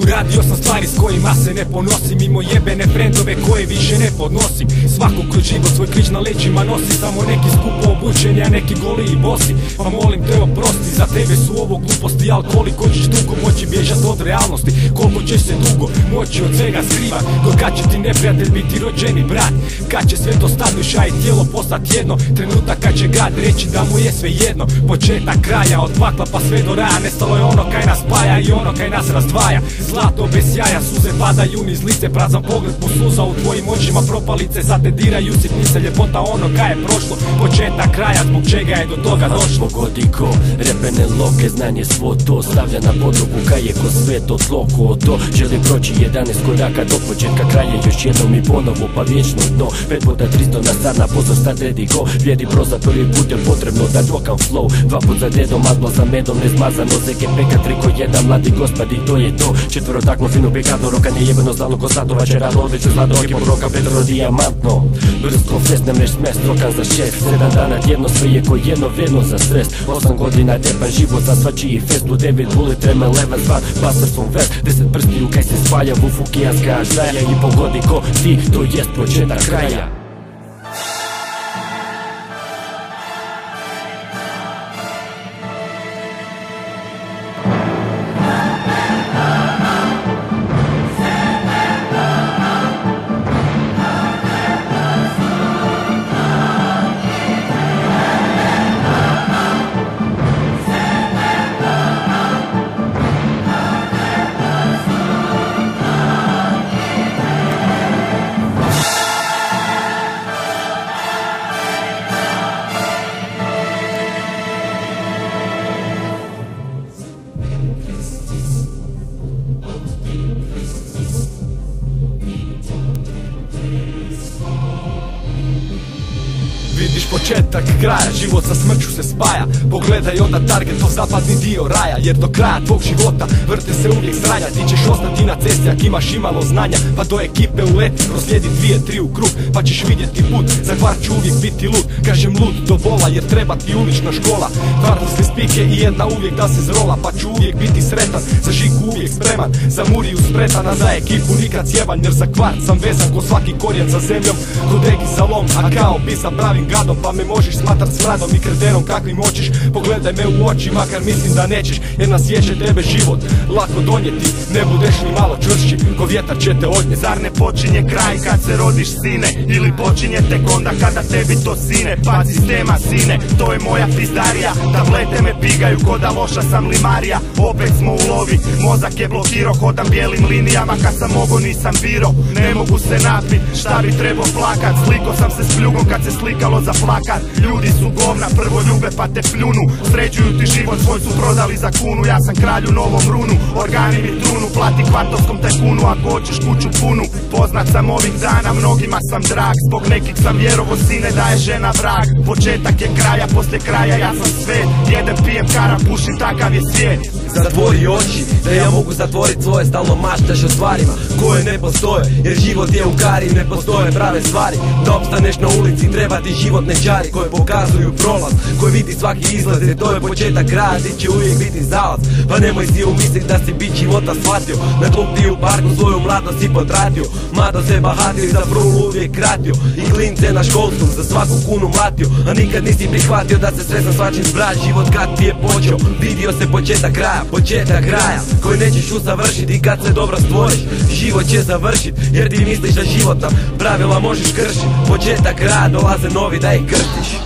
Radio sam stvari s kojima se ne ponosim, mimo jebene frendove koje više ne podnosim. Svako kroz život svoj križ na leđima nosi, samo neki skupo obučeni, a neki goli i bosi. Pa molim te oprosti, za tebe su ovo gluposti, al koliko ćeš dugo moći bježat od realnosti, koliko ćeš se dugo moći od svega skrivat, do kad će ti neprijatelj biti rođeni brat, kad će sve to stat duša i tijelo postat jedno, trenutak kad će grad reći da mu je sve jedno. Početak kraja, od pakla pa sve do raja, nestalo je ono kaj nas spaja i ono kaj nas razdvaja. Zlato bez jaja, suze padaju niz lice, prazan pogled po suza u tvojim očima, propalice sad te diraju sitnice, ljepota ono kaj je prošlo, početak kraja, zbog čega je do toga došlo. Pogodiko, repene loke, znanje svo to stavlja na podlogu kaj je ko sve to tlo, ko to želi proći 11 koraka do početka kraja, još jednom i ponovo pa vječno dno, 5 puta 300 na start, na pozor start ready go, vrijedi proza prvi put je potrebno da dvokam flow, 2 put za dedom, maglo za medom, nezmazano ZGP-ka 3 ko 1, mladi gospodi to je to, četvero takno fino pekadno, rokanje jebeno stalno ko satova će rado odveću zlato, ekipom roka Petro dijamantno, brzo fest, ne mreš smest, rokan za 6, 7 dana tjedno, sve je ko jedno vrijedno za stres, 8 godina depan život za svačiji fest, u 9 bullet, tremen, levan, zvan, baster svoj vest, 10 prstiju kaj se spaja, u fukijanska žaja i pogodi ko ti, to jest početak kraja. Vidiš početak kraja, život sa smrću se spaja, pogledaj onda targetov zapadni dio raja, jer do kraja tvog života vrte se uvijek sranja, ti ćeš ostati na cesti ak imaš imalo znanja, pa do ekipe uleti, proslijedi 2-3 u krug, pa ćeš vidjeti put, za kvar ću uvijek biti lud, kažem lud do bola jer treba ti ulična škola, kvartovske spike i jedna uvijek da se zrola, pa ću uvijek biti sretan, za žiku uvijek spreman, za muriju spretan, a za ekipu nikad sjeban, jer za kvart sam vezan ko svaki korijen sa zemljom, kod egi za lom, a kao bi sa pravim gadom, pa me možeš smatrat smradom i kretenom kakvim hoćeš, pogledaj me u oči, makar mislim da nećeš, jer nas ježe tebe život lako donijeti, ne budeš ni malo čvršći, ko vjetar će te odnijeti. Zar ne počinje kraj kad se rodiš sine, ili počinje tek onda kada tebi to sine, pad sistema sine, to je moja pizdarija, tablete me pigaju ko da loša sam limarija, opet smo u lovi, mozak je blokirao, hodam bijelim linijama, kad sam mogo nisam biro, ne mogu se napit, šta bi trebao plakat, sliko sam se s pljugom kad se slikalo za plakat, ljudi su govna, prvo ljube pa te pljunu, sređuju ti život svoj su prodali za kunu, ja sam kralj u novom runu, organi mi trunu, plati kvartovskom tajkunu, ako hoćeš kuću punu, poznat sam ovih dana, mnogima sam drag, zbog nekih sam vjerovo sine da je žena vrag, početak je kraja, poslije kraja ja sam sve, jedem pijem karam, pušim, takav je svijet. Zatvori oči, da ja mogu zatvorit svoje, stalno maštaš o stvarima koje ne postoje, jer život je u kari, ne postoje prave stvari, da opstaneš na ulici treba ti životne čari koje pokazuju prolaz, koje vidi svaki izlaz, jer to je početak kraja, ti će uvijek biti zalaz, pa nemoj si umislit da si bit života shvatio, na klub ti u parku svoju mladost si potratio, mlado se bahatio i za frulu uvijek kratio, i klince na školstvu za svaku kunu mlatio, a nikad nisi prihvatio da se sretno svačim zbrać, život kad ti je počeo, vidio se početak kraja, koji nećeš usavršiti kad se dobro stvoriš, život će završit, jer ti misliš da životna pravila možeš kršit, početak kraja, dolaze novi da ih krstiš.